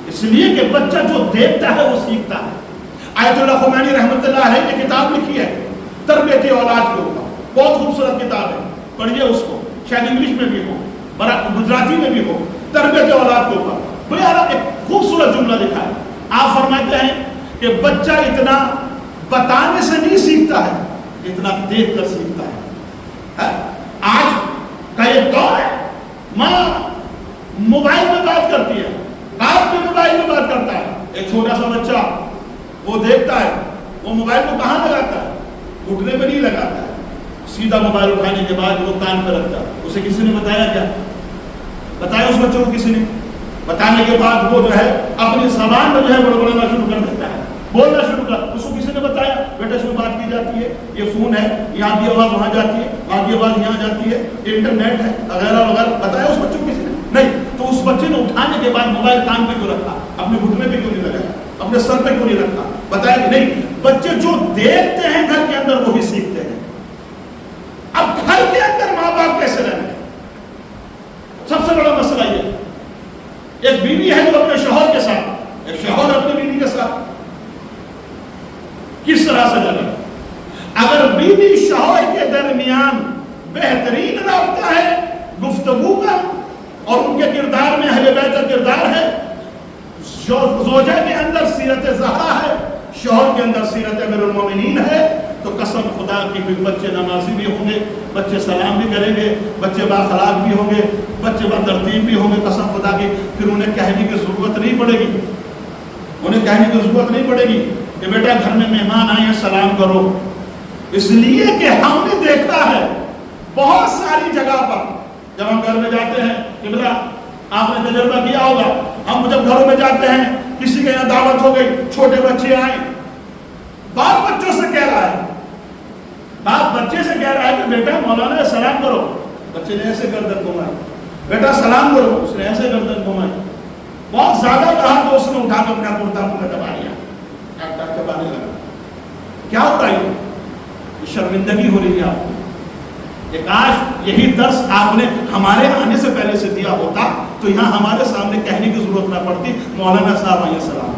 اس لیے کہ بچہ جو دیکھتا ہے وہ سیکھتا ہے۔ آیت اللہ خمینی رحمۃ اللہ علیہ نے کتاب لکھی ہے تربیت اولاد کے اوپر، بہت خوبصورت کتاب ہے، پڑھیے اس کو، شاید انگلش میں بھی ہو، گجراتی میں بھی ہو، تربیت اولاد کے اوپر بڑا ایک خوبصورت جملہ لکھا ہے۔ آپ فرماتے ہیں کہ بچہ اتنا بتانے سے نہیں سیکھتا ہے اتنا دیکھ کر سیکھتا ہے۔ آج کا ایک دور ہے، ماں موبائل میں بات کرتی ہے، باپ بھی موبائل میں بات کرتا ہے۔ ایک چھوٹا سا بچہ وہ دیکھتا ہے، وہ موبائل کو کہاں لگاتا ہے؟ گھٹنے پہ نہیں لگاتا ہے، سیدھا موبائل اٹھانے کے بعد وہ کان پہ رکھتا ہے۔ اسے کسی نے بتایا کیا؟ بتایا اس بچوں کو کسی نے؟ بتانے کے بعد وہ جو ہے اپنی زبان میں جو ہے بڑبڑانا شروع کر دیتا ہے، بولنا شروع کر۔ اس کو کسی نے بتایا بیٹا اس میں بات کی جاتی ہے، یہ فون ہے، یہاں کی آواز وہاں جاتی ہے، وہاں کی آواز یہاں جاتی ہے، انٹرنیٹ ہے وغیرہ وغیرہ۔ بتایا اس بچوں کو کسی نے؟ نہیں۔ تو اس بچے نے اٹھانے کے بعد موبائل کان پہ کیوں رکھا؟ اپنے گھٹنے پہ کیوں نہیں لگایا؟ اپنے سر پہ کیوں نہیں رکھا؟ بتایا کہ نہیں، بچے جو دیکھتے ہیں گھر کے اندر وہی سیکھتے ہیں۔ اب گھر کے اندر ماں باپ کیسے رہنے؟ سب سے بڑا مسئلہ یہ، ایک بیوی ہے جو اپنے شوہر کے ساتھ، ایک شوہر اپنی بیوی کے ساتھ کس طرح سے رہے؟ اگر بیوی شوہر کے درمیان بہترین رابطہ ہے گفتگو کا اور ان کے کردار میں اہل بیت کا کردار ہے، زوجہ کے اندر سیرت زہرا ہے، شوہر کے اندر سیرت امیر المومنین ہے، تو قسم خدا کی پھر بچے نمازی بھی ہوں گے، بچے سلام بھی کریں گے، بچے باخلاق بھی ہوں گے، بچے بترتیب بھی ہوں گے۔ قسم خدا کی پھر انہیں کہنے کی ضرورت نہیں پڑے گی، انہیں کہنے کی ضرورت نہیں پڑے گی کہ بیٹا گھر میں مہمان آئے ہیں سلام کرو۔ اس لیے کہ ہم نے دیکھا ہے بہت ساری جگہ پر جب ہم گھر میں جاتے ہیں، کہ بیٹا آپ نے تجربہ کیا ہوگا، ہم جب گھروں میں جاتے ہیں کسی کے یہاں دعوت ہو گئی، چھوٹے بچے آئے، باپ بچوں سے کہہ رہا ہے، باپ بچے سے کہہ رہا ہے کہ بیٹا مولانا سلام کرو، بچے نے ایسے گردن گھمائی، بیٹا سلام کرو، اس نے ایسے گردن گھمائی، بہت زیادہ کہا تو اس نے اٹھا کر اپنا کرتا منہ دبا لیا، دبانے لگا۔ کیا ہو رہا ہے؟ یہ شرمندگی ہو رہی ہے آپ کو۔ کہ کاش یہی درس آپ نے ہمارے آنے سے پہلے سے دیا ہوتا تو یہاں ہمارے سامنے کہنے کی ضرورت نہ پڑتی مولانا صاحب علیہ السلام۔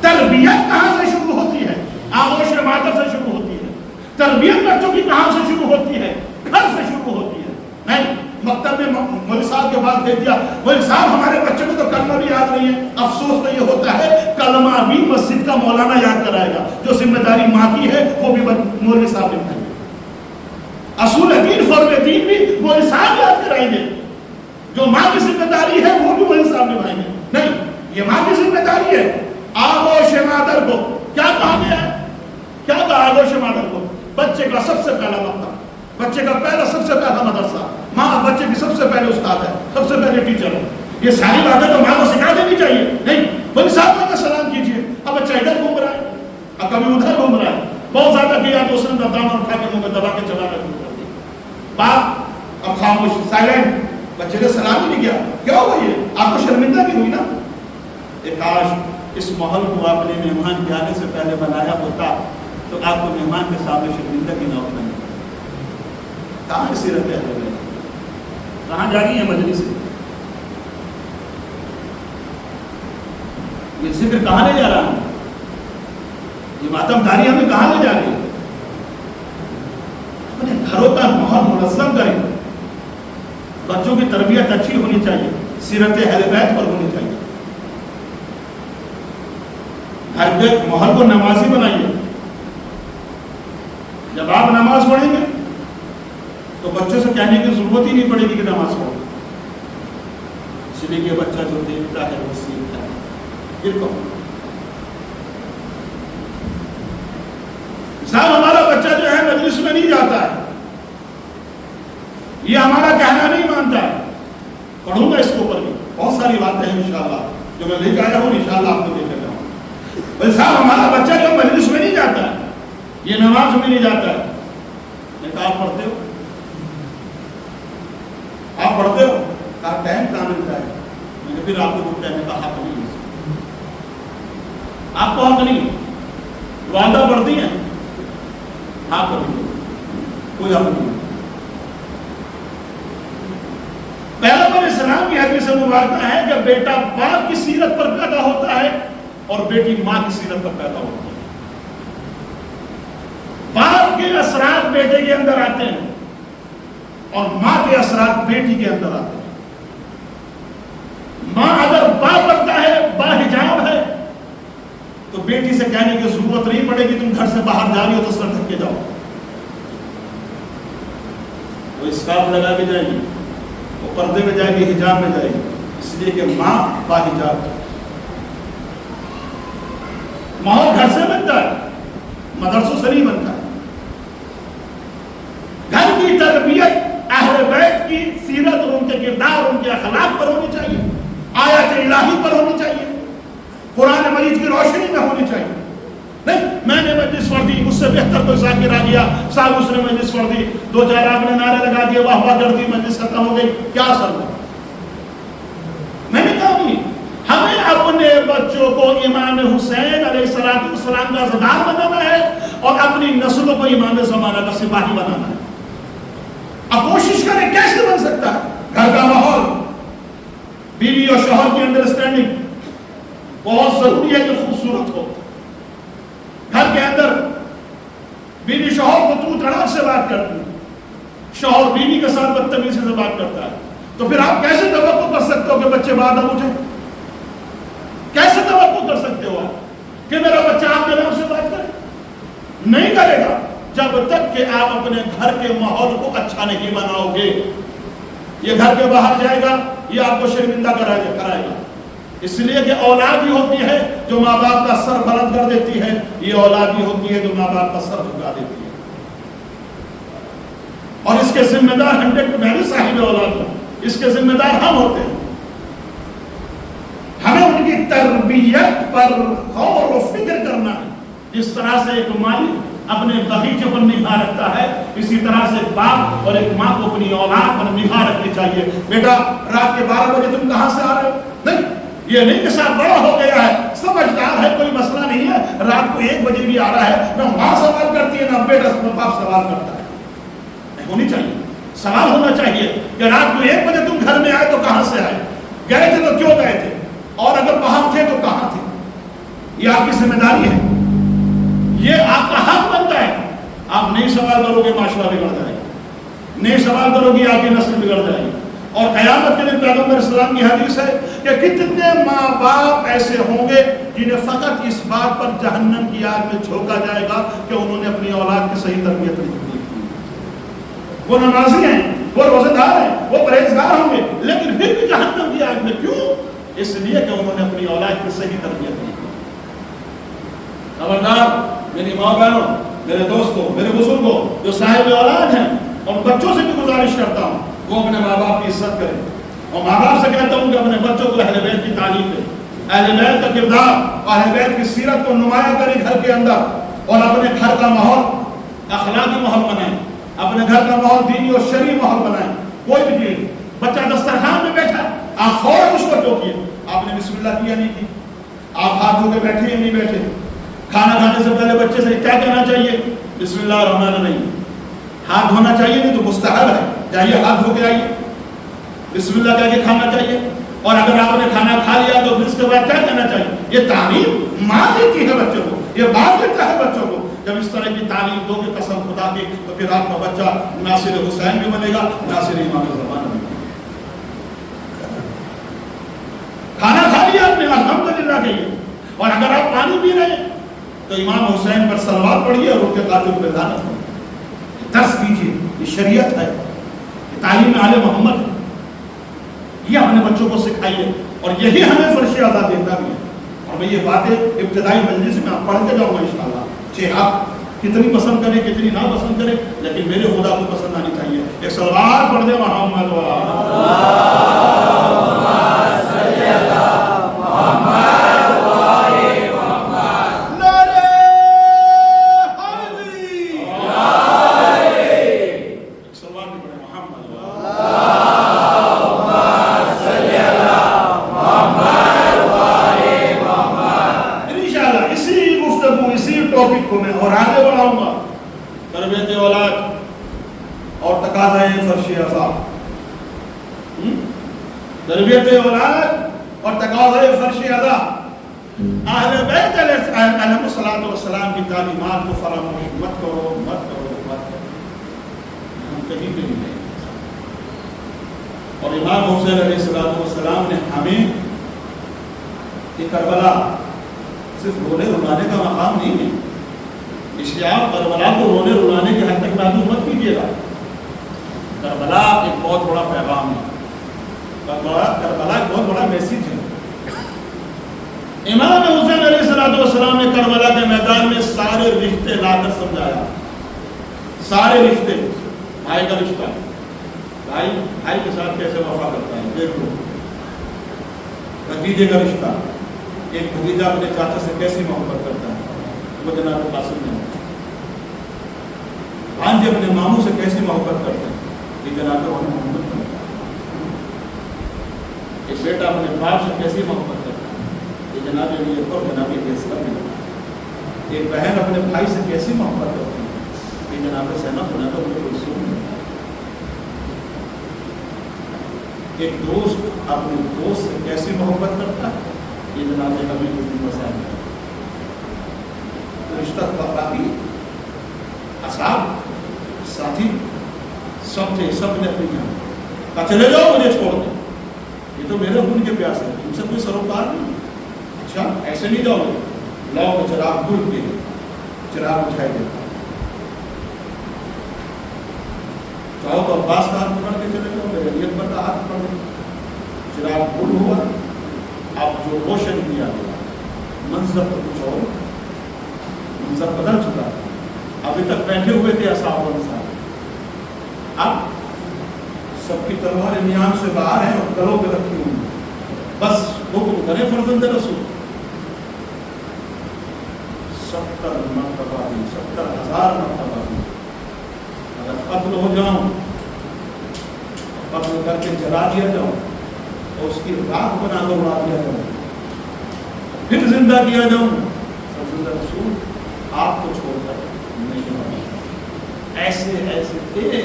تربیت کہاں سے شروع ہوتی ہے؟ آغوش مادر سے شروع ہوتی ہے۔ تربیت بچوں کی کہاں سے شروع ہوتی ہے؟ گھر سے شروع ہوتی ہے۔ نہیں مکتب میں مولوی صاحب کے بعد بھیج دیا، مولوی صاحب ہمارے بچے کو تو کلمہ بھی یاد نہیں ہے۔ افسوس تو یہ ہوتا ہے کلمہ بھی مسجد کا مولانا یاد کرائے گا، جو ذمہ داری ماں کی ہے وہ بھی مولوی صاحب نے بتائی۔ اصول دین فرم دین بھی مولوی صاحب یاد کرائیں گے، جو ماں کی ذمہ داری ہے وہ بھی مولوی صاحب نبھائیں گے۔ نہیں، یہ ماں کی ذمہ داری ہے۔ آغوش مادر کو کیا کہا گیا ہے؟ کیا کہا آغوش مادر کو؟ بچے کا سب سے پہلا مکتب، بچے کا پہلا سب سے پہلا مدرسہ، ماں بچے کی سب سے پہلے استاد ہے، سب سے پہلے ٹیچر ہے۔ یہ ساری باتیں تو ماں کو سکھا دینی چاہیے۔ نہیں، مولوی صاحب کا سلام کیجیے، اب بچہ ادھر گھوم رہا ہے، اب کبھی ادھر گھوم رہا ہے، بہت زیادہ کیا تو اس نے دامن اٹھا کے منہ میں دبا کے چلانا شروع کر دیا۔ باپ اب خاموش، سائلنٹ، بچے نے سلام ہی نہیں کیا، کیا ہوا؟ یہ آپ کو شرمندہ بھی ہوئی نا؟ کاش اس ماحول کو آپ نے مہمان کے آنے سے پہلے بنایا ہوتا تو آپ کو مہمان کے سامنے شرمندگی نہ ہوتی۔ کہاں سیرت اہل بیت؟ کہاں جا رہی ہے مجلس؟ یہ ذکر کہاں لے جا رہا ہے؟ یہ ماتم داری ہمیں کہاں لے جا رہی ہے؟ اپنے گھروں کا ماحول منظم کریں. بچوں کی تربیت اچھی ہونی چاہیے، سیرت اہل بیت پر ہونی چاہیے. گھر کے ماحول کو نمازی بنائیے. جب آپ نماز پڑھیں گے تو بچوں سے کہنے کی ضرورت ہی نہیں پڑے گی کہ نماز پڑھو، اس لیے کہ بچہ جو دیکھتا ہے وہ سیکھتا ہے. صاحب ہمارا بچہ جو ہے مجلس میں نہیں جاتا ہے، یہ ہمارا کہنا نہیں مانتا ہے. پڑھوں گا اس کے اوپر بھی بہت ساری باتیں ہیں انشاءاللہ جو میں لے کے آیا ہوں، انشاءاللہ آپ کو دے کے جاؤں. بھائی صاحب ہمارا بچہ جو مجلس میں نہیں جاتا ہے، یہ نماز میں نہیں جاتا ہے. میں کہا آپ پڑھتے ہو؟ آپ پڑھتے ہو؟ کہا ٹائم کہاں ملتا ہے. میں نے پھر آپ کو کہنے کا حق نہیں ہے، آپ کو حق نہیں. والدہ پڑھتی ہیں، آپ پڑھتی ہیں، کوئی حق نہیں. پیغمبر اسلام کی حدیث مبارکہ ہے کہ بیٹا باپ کی سیرت پر پیدا ہوتا ہے اور بیٹی ماں کی سیرت پر پیدا ہوتی ہے. باپ کے اثرات بیٹے کے اندر آتے ہیں اور ماں کے اثرات بیٹی کے اندر آتے ہیں. ماں اگر با پردہ ہے، با حجاب ہے، تو بیٹی سے کہنے کی ضرورت نہیں پڑے گی تم گھر سے باہر جا رہی ہو تو سر ڈھک کے جاؤ. وہ اسکارف لگا کے جائے گی، وہ پردے میں جائے گی، حجاب میں جائے گی، اس لیے کہ ماں با حجاب. ماحول گھر سے بنتا ہے، مدرسوں سے نہیں بنتا ہے. گھر کی تربیت اہل بیت کی سیرت اور ان کے کردار، ان کے اخلاق پر ہونی چاہیے، آیات الہی پر ہونی چاہیے، قرآن مجید کی روشنی میں ہونی چاہیے. نہیں میں نے مجلس پڑھ دی، اس سے بہتر کوئی ذاکر آ گیا، صاحب اس نے مجلس پڑھ دی، دو چار آپ نے نعرے لگا دیے، واہ واہ کر دی، مجلس ختم ہو گئی، کیا اثر ہوا؟ میں نے کہا نہیں، ہمیں اپنے بچوں کو امام حسین علیہ السلام کا عزادار بنانا ہے اور اپنی نسلوں کو امام زمانہ کا سپاہی بنانا ہے. اب کوشش کریں کیسے بن سکتا ہے؟ گھر کا ماحول، بیوی اور شوہر کی انڈرسٹینڈنگ بہت ضروری ہے کہ خوبصورت ہو. گھر کے اندر بیوی شوہر کو تو تڑاک سے بات کرتی ہے، شوہر بیوی کے ساتھ بدتمیزی سے بات کرتا ہے، تو پھر آپ کیسے توقع کر سکتے ہو کہ بچے بعد اب اٹھیں؟ کیسے توقع کر سکتے ہو آپ کہ میرا بچہ آپ کے نام سے بات کرے؟ نہیں کرے گا جب تک کہ آپ اپنے گھر کے ماحول کو اچھا نہیں بناؤ گے. یہ گھر کے باہر جائے گا، یہ آپ کو شرمندہ کرائے گا. اس لیے کہ اولاد ہی ہوتی ہے جو ماں باپ کا سر بلند کر دیتی ہے، یہ اولاد ہی ہوتی ہے جو ماں باپ کا سر جھکا دیتی ہے. اور اس کے ذمہ دار 100% صاحب اولاد ہوں، اس کے ذمہ دار ہم ہوتے ہیں. ہمیں ان کی تربیت پر غور و فکر کرنا ہے. جس طرح سے ایک مالی اپنے باغیچے پر نگاہ رکھتا ہے، اسی طرح سے باپ اور ایک ماں کو اپنی اولاد پر نگاہ رکھنی چاہیے. بیٹا رات کے 12 بجے تم کہاں سے آ رہے ہو؟ نہیں، یہ نہیں کہ صاحب بڑا ہو گیا ہے، سمجھدار ہے، کوئی مسئلہ نہیں ہے، رات کو 1 بجے بھی آ رہا ہے، نہ ماں سوال کرتی ہے نہ بیٹا باپ سوال کرتا ہے. ہونی چاہیے، سوال ہونا چاہیے کہ رات کو 1 بجے تم گھر میں آئے تو کہاں سے آئے، گئے تھے تو کیوں گئے تھے، اور اگر باہر تھے تو کہاں تھے. یہ آپ کی ذمہ داری ہے، یہ آپ کا حق بنتا ہے. آپ نہیں سوال کرو گے معاشرہ بگڑ جائے گا، نہیں سوال کرو گی آپ کی نسل بگڑ جائے گی. اور قیامت کے دن پیغمبر اسلام کی حدیث ہے کہ کتنے ماں باپ ایسے ہوں گے جنہیں فقط اس بات پر جہنم کی آگ میں جھونکا جائے گا کہ انہوں نے اپنی اولاد کی صحیح تربیت نہیں کی. وہ نمازی ہیں، وہ روزہ دار ہیں، وہ پرہیزگار ہوں گے، لیکن پھر بھی جہنم کی آگ میں. کیوں؟ اس لیے کہ انہوں نے اپنی اولاد کی صحیح تربیت نہیں کی. خبردار میری ماں بہنوں، میرے دوستوں، میرے بزرگوں جو صاحب اولاد ہیں، اور بچوں سے بھی گزارش کرتا ہوں وہ اپنے ماں باپ کی عزت کریں. اور ماں باپ سے کہتا ہوں کہ اپنے بچوں کو اہل بیت کی تعلیم دیں، اہل بیت کا کردار اور اہل بیت کی سیرت کو نمایاں کریں گھر کے اندر، اور اپنے گھر کا ماحول اخلاقی ماحول بنائیں، اپنے گھر کا ماحول دینی اور شرعی ماحول بنائیں. کوئی بھی چیز، بچہ دسترخوان میں بیٹھا آپ فوراً اس کو ٹوکیے، آپ نے بسم اللہ کیا نہیں کی، آپ ہاتھ دھو کے بیٹھے یا نہیں بیٹھے. کھانا کھانے سے پہلے بچے سے کیا کہنا چاہیے؟ بسم اللہ الرحمن الرحیم. ہاتھ دھونا چاہیے، نہیں تو مستحب ہے، جائیے ہاتھ دھو کے آئیے. بسم اللہ کہہ کے کھانا چاہیے، اور اگر آپ نے کھانا کھا لیا تو پھر اس کے بعد کیا کہنا چاہیے؟ یہ تعلیم ماں دیتی ہے بچوں کو، یہ باپ دیتا ہے بچوں کو۔ جب اس طرح کی تعلیم دو گے قسم خدا کی، تو پھر آپ کا بچہ ناصر حسین بھی بنے گا، ناصر امام زمان بھی بنے گا۔ کھانا کھا لیا آپ نے، الحمدللہ کہیے، اور اگر آپ پانی پی رہے ہیں تو امام حسین پر صلوات پڑھیے اور ان کے قاتل پہ لعنت پڑھیے، درس دیجیے، یہ شریعت ہے، یہ تعلیم آل محمد ہے، یہ اپنے بچوں کو سکھائیے، اور یہی ہمیں فرش عطا دیتا بھی ہے۔ اور میں یہ باتیں ابتدائی مجلس میں آپ پڑھ کے جاؤں گا انشاءاللہ، چاہے آپ کتنی پسند کریں کتنی نہ پسند کریں، لیکن میرے خدا کو پسند آنی چاہیے۔ ایک صلوات پڑھ دیں محمد اور آگے بڑھاؤں گا۔ تربیت اولاد اور تقاضۂ فرش عطا، تربیت اولاد اور تقاضۂ فرش عطا، اہل بیت علیہ السلام کی تعلیمات کو فراموش مت کرو، مت کرو، مت کرو، ہم کہیں پہ نہیں گئے۔ اور امام حسین علیہ السلام نے ہمیں کہ کربلا صرف رونے رلانے کا مقام نہیں ہے، اس لیے آپ کربلا کو رونے رلانے کے حد تک محدود مت کیجیے گا۔ کربلا ایک بہت بڑا پیغام ہے، کربلا ایک بہت بڑا میسیج ہے۔ امام حسین علیہ السلام نے کربلا کے میدان میں سارے رشتے لا کر سمجھایا، سارے رشتے، بھائی کا رشتہ، بھائی بھائی کے ساتھ کیسے وفا کرتا ہے دیکھ لو، بھتیجے کا رشتہ، ایک بھتیجا اپنے چاچا سے کیسی محبت کرتا ہے، وہ جناب قاسم نے، بھانجے اپنے ماموں سے کیسی محبت کرتے ہیں، یہ جناب محمد کرتا ہے، ایک بیٹا اپنے باپ سے کیسی محبت کرتا ہے، یہ جناب جناب ایک بہن اپنے بھائی سے کیسی محبت کرتی ہے، یہ جناب سینب بنا ایک دوست اپنے دوست سے کیسی محبت کرتا ہے، یہ جناب نبی مسائل ہے۔ رشتہ باقی اصحاب ساتھی سب تھے، سب نے اپنی جان چلے جاؤ مجھے چھوڑ دو، یہ تو میرے خون کے پیاس ہے، ان سے کوئی سروکار نہیں، اچھا ایسے نہیں جاؤ گے، لاؤ کے چراغ دھل کے چراغ بجھائے گے، چاہو تو عباس کا ہاتھ پکڑ کے چلے جاؤ، میرے نیت پر کا ہاتھ پکڑ کے چراغ دھل ہوا، اب جو روشن کیا گیا منظر تو کچھ اور، منظر بدل چکا ہے، ابھی تک بیٹھے ہوئے تھے اصحاب و انصار، اب سب کی تلواریں میان سے باہر ہیں اور گلوں پہ رکھی ہوئی، بس حکم کرے فرزند رسول، 70 مرتبہ دی، 70,000 مرتبہ دی، اگر قتل ہو جاؤں، قتل کر کے جلا دیا جاؤں، اور اس کی راکھ بنا کر اڑا دیا جاؤں، پھر زندہ کیا جاؤں، فرزند رسول آپ کو چھوڑ کر نہیں ہوگا۔ ایسے ایسے تھے،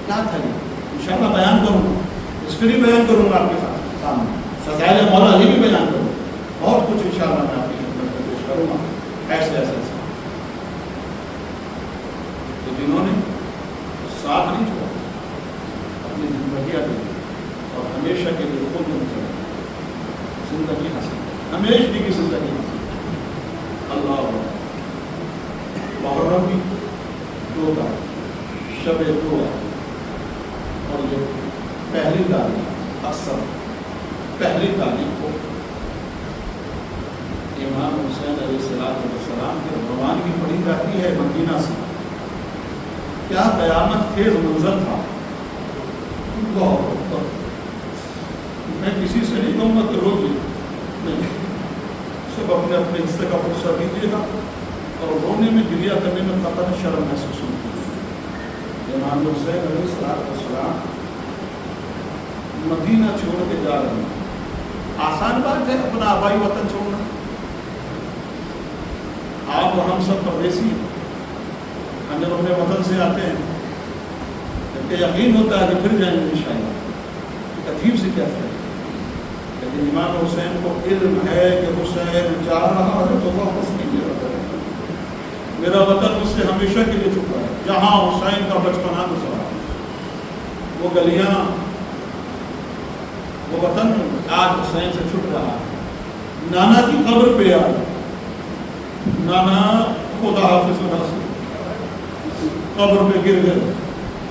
کیا تھا یہ انشاءاللہ بیان کروں گا، ہسٹری بیان کروں گا آپ کے سامنے، فضائل مولا علی بھی بیان کروں گا، بہت کچھ انشاءاللہ میں آپ کی خدمت میں پیش کروں گا۔ ایسے ایسے تو جنہوں نے ساتھ نہیں چھوڑا، اپنی زندگیاں دی اور ہمیشہ کے لیے خود زندگی حاصل، ہمیشہ کی زندگی حاصل۔ اللہ محرم بھی 2 تاریخ، شب 2 ہے، اور یہ پہلی تاریخ، اکثر پہلی تاریخ کو امام حسین علیہ السلام کی روانگی پڑھی جاتی ہے مدینہ سے۔ کیا قیامت خیز منظر تھا، میں کسی سے نہیں کہوں گا کہ روزی نہیں، سب اپنے اپنے حصے کا فرصہ دیجیے گا، اور رونے میں گریہ کرنے میں قطعاً شرم محسوس ہوتی ہے۔ امام حسین علیہ السلام مدینہ چھوڑ کے جا رہے ہیں، آسان بات ہے اپنا آبائی وطن چھوڑنا، آپ اور ہم سب پردیسی ہیں، ہم جب اپنے وطن سے آتے ہیں جبکہ یقین ہوتا ہے کہ پھر جائیں گے انشاءاللہ، عجیب سی کیفیت ہے. لیکن امام حسین کو علم ہے کہ حسین جا رہا ہے تو واپس نہیں جا رہا. میرا وطن مجھ سے ہمیشہ کے لیے چھپا ہے. جہاں حسین کا بچپنا گزرا وہ گلیاں وہ وطن آج حسین سے چھپ رہا ہے. نانا کی قبر پہ آئے, نانا خدا حافظ قبر پہ گر گئے.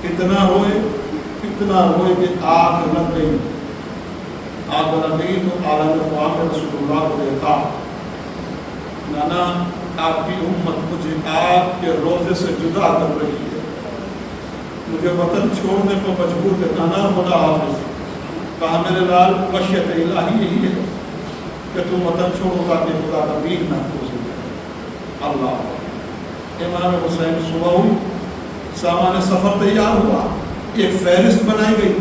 اتنا روئے کہ آگ لگ گئی. آگ لگ گئی تو عالم اقوام رسول اللہ کو دیکھا, نانا آپ کی امت مجھے آپ کے روزے سے جدا کر رہی ہے, مجھے وطن چھوڑنے کو مجبور ہے. نانا خدا حافظ. کہا میرے لال مشیت الہی یہی ہے کہ تم وطن چھوڑو تاکہ خدا کا دین محفوظ ہو جائے. اللہ. امام حسین صبح ہوئی, سامان سفر تیار ہوا, ایک فہرست بنائی گئی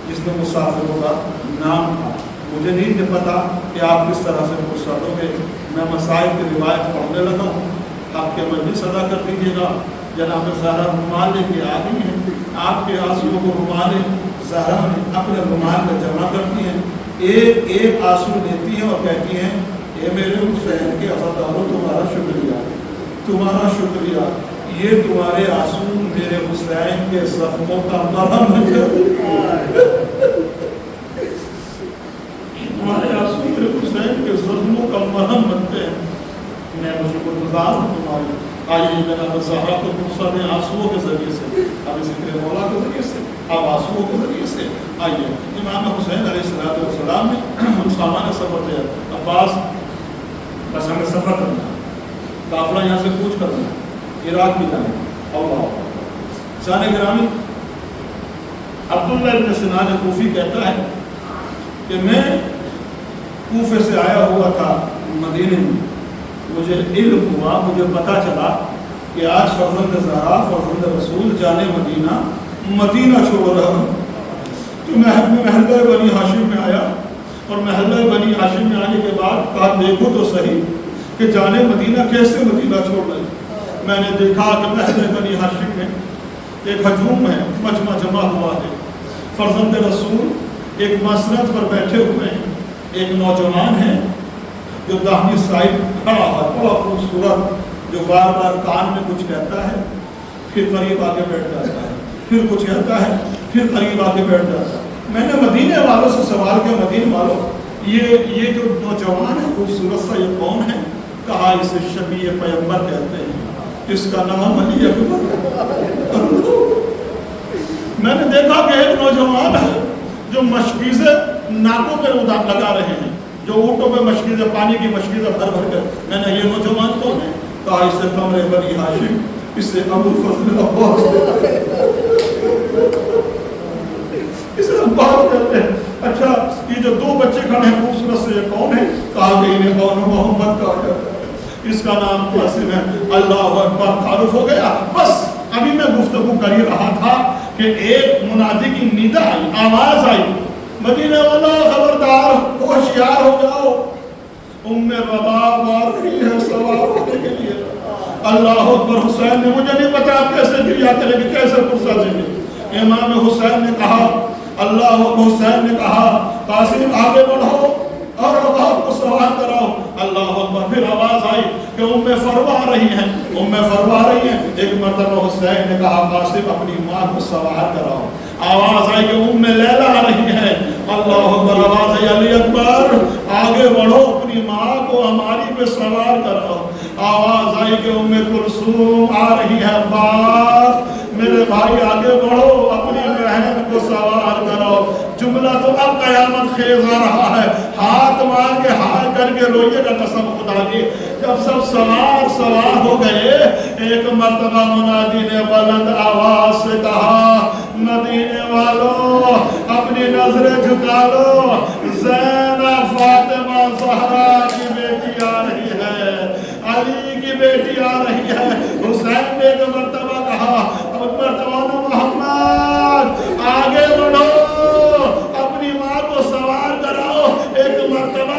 جس میں مسافروں کا نام تھا. مجھے نہیں پتا کہ آپ کس طرح سے فرصت ہو گے. میں مسائل کی روایت پڑھنے لگا ہوں, آپ کے مجلس ادا کر دیجیے گا. جناب زہرا رومال لے کے آ گئی ہیں, آپ کے آنسوؤں کو رومال زہرا نے اپنے رومال میں جمع کرتی ہیں, ایک ایک آنسو لیتی ہیں اور کہتی ہیں اے میرے حسین کے عزاداروں تمہارا شکریہ, تمہارا شکریہ. یہ تمہارے آنسو میرے حسین کے زخموں کا مرہم ہے. تمہارے آنسو میرے حسین کے زخموں کا مرہم بنتے ہیں. میں شکر گزار ہوں تمہاری. آئیے جناب زہرا کو دوسرے آنسوؤں کے ذریعے سے, اب ذکر مولا کے ذریعے سے, اب آنسوؤں کے ذریعے سے آئیے. امام حسین علیہ السلام نے سامان سفر دیا. عباس بس ہمیں سفر کرنا, قافلہ یہاں سے کوچ کرنا, عراق بھی جانا. اللہ شان گرامی, عبداللہ ابن سنان کوفی کہتا ہے کہ میں کوفے سے آیا ہوا تھا مدینے میں. مجھے علم ہوا, مجھے پتا چلا کہ آج فرزند زہرا فرزند رسول جانے مدینہ چھوڑ رہا ہوں. تو میں محلہ بنی ہاشم میں آیا, اور محلہ بنی ہاشم میں آنے کے بعد کہا دیکھو تو صحیح کہ جانے مدینہ کیسے مدینہ چھوڑ رہے. میں نے دیکھا کہ محلہ بنی ہاشم میں ایک ہجوم ہے, مجمع جمع ہوا ہے. فرزند رسول ایک مسند پر بیٹھے ہوئے ہیں. ایک نوجوان ہے جو داہنی سائڈ کھڑا ہے, بڑا خوبصورت, جو بار بار کان میں کچھ کہتا ہے, پھر قریب آ کے بیٹھ جاتا ہے, پھر کچھ کہتا ہے, پھر قریب آ کے بیٹھ جاتا ہے. میں نے مدینے والوں سے سوال کیا, مدینے والوں یہ جو نوجوان ہے خوبصورت سا, یہ کون ہے؟ کہا اسے شبیہ پیغمبر کہتے ہیں, اس کا نام علی اکبر. میں نے دیکھا کہ ایک نوجوان ہے جو مشکیزیں ناکوں پہ لگا رہے ہیں, جو اونٹوں پہ مشکیزیں, پانی کی مشکیزیں بھر بھر کر. میں نے یہ نوجوان کون ہے؟ کہا اسے قمر بنی ہاشم, اسے ابو الفضل عباس, اسے عباس کہتے ہیں. اچھا یہ جو دو بچے کھڑے ہیں خوبصورت سے, یہ کون ہے؟ کہا کہ انہیں کون محمد کہا جاتا ہے, اس کا نام قاسم ہے. اللہ اکبر, تعارف ہو گیا. بس ابھی میں گفتگو کر ہی رہا تھا کہ ایک منادی کی ندا آئی, آواز آئی, مدینے والا خبردار, ہوشیار ہو جاؤ, ام رباب آ رہی ہے سوار ہونے کے لیے. اللہ اکبر. حسین نے, مجھے نہیں پتا آپ کیسے گر جاتے لیکن کیسے فرصت دیں. امام حسین نے کہا, اللہ حسین نے کہا قاسم آگے بڑھو اور رباب کو سوار کراؤ. اللہ اکبر. پھر آواز آئی کہ ام فروا رہی ہیں, ام فروا رہی ہیں. ایک مرتبہ حسین نے کہا قاسم اپنی ماں کو سوار کراؤ. آواز آئی کہ ام لیلا آ رہی ہے. اللہ اکبر. آواز آئی علی اکبر آگے بڑھو, اپنی ماں کو ہماری پہ سوار کراؤ. آواز آئی کہ ام کلثوم آ رہی ہے. عباس میرے بھائی آگے بڑھو, اپنی بہن کو سوار کراؤ. جملہ تو اب قیامت خیز آ رہا ہے, ہاتھ مار کے ہار کر کے روئیے گا قسم خدا کی. جب سب سوار ہو گئے, ایک مرتبہ منادی نے بلند آواز سے کہا, مدینے والوں اپنی نظریں جھکا لو, زینب فاطمہ زہرا کی بیٹی آ رہی ہے, علی کی بیٹی آ رہی ہے. حسین نے ایک مرتبہ کہا, مرتبہ محمد آگے بڑھو, اپنی ماں کو سوار کراؤ. ایک مرتبہ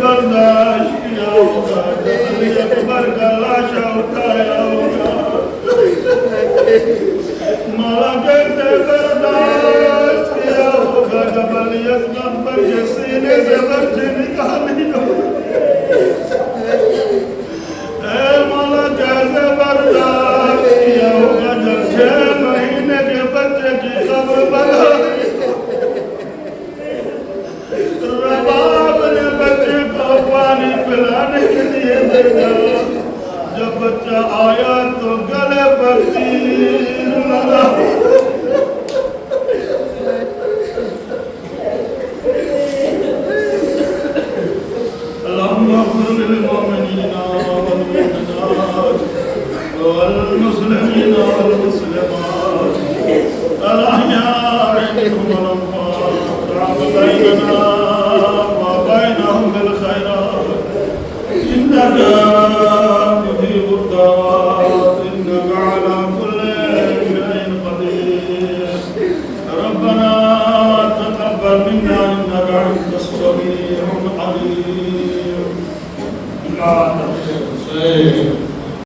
برداشت کیا ہوگا علی اکبر کا لاشا اٹھایا ہوگا مولا کہتے برداشت کیا ہوگا جب علی اکبر کے سینے سے بچے نکالی ہوگا اے مولا کہتے برداشت کیا ہوگا جب 6 مہینے کے بچے کی قبر بنا رباب نے بچے کو پانی پلانے کے لیے بھیجا جب بچہ آیا تو گلے پر تیر لگا اللهم اغفر للمؤمنين والمؤمنات والمسلمين والمسلمات الأحياء منهم والأموات واجعل بيننا وبينهم بالخيرات إنك مجيب الدعوات إنك على كل شيء قدير ربنا تقبل منا إنك أنت السميع العليم.